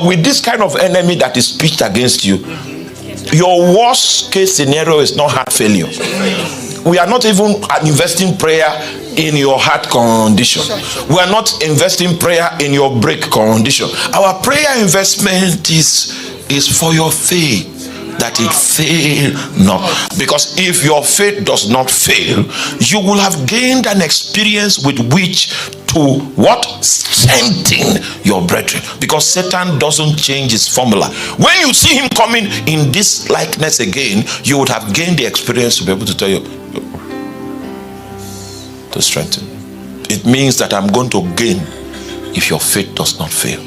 But with this kind of enemy that is pitched against you, your worst case scenario is not heart failure. We are not even investing prayer in your heart condition. We are not investing prayer in your break condition. Our prayer investment is for your faith, that it fail not. Because if your faith does not fail, you will have gained an experience with which to what? Strengthen your brethren. Because Satan doesn't change his formula. When you see him coming in this likeness again, you would have gained the experience to be able to tell you, to strengthen. It means that I'm going to gain if your faith does not fail,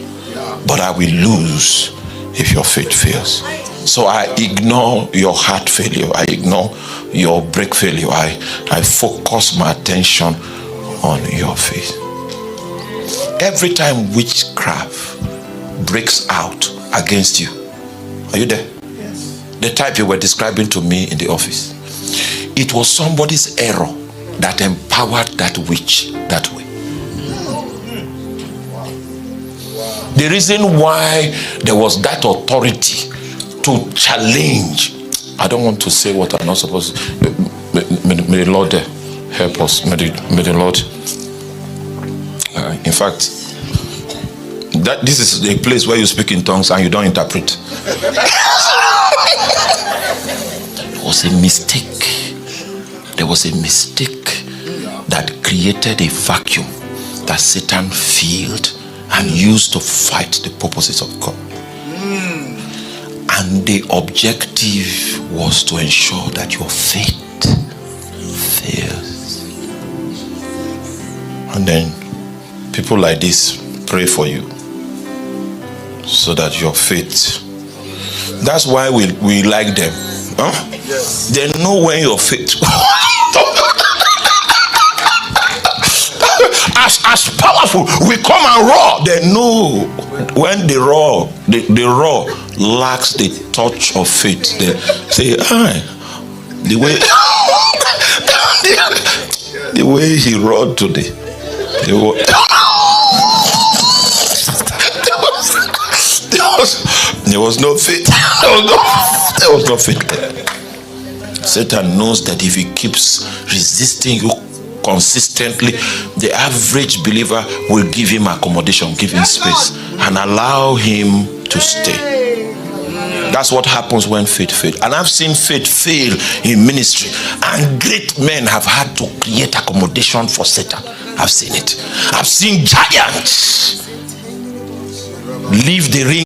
but I will lose if your faith fails. So I ignore your heart failure. I ignore your break failure. I focus my attention on your faith. Every time witchcraft breaks out against you, are you there? Yes. The type you were describing to me in the office, it was somebody's error that empowered that witch that way. The reason why there was that authority to challenge, I don't want to say what I'm not supposed to. May the Lord help us. May the Lord. In fact, that this is a place where you speak in tongues and you don't interpret. It was a mistake. There was a mistake that created a vacuum that Satan filled and used to fight the purposes of God. And the objective was to ensure that your faith fails. And then people like this pray for you so that your faith. That's why we like them. Huh? Yes. They know when your faith. As powerful, we come and roar. They know when they roar, the roar lacks the touch of faith. They say, the way he roared today, there was no faith. There was no faith. Satan knows that if he keeps resisting you consistently, the average believer will give him accommodation, give him space, and allow him to stay. That's what happens when faith fails. And I've seen faith fail in ministry, and great men have had to create accommodation for Satan. I've seen it. I've seen giants leave the ring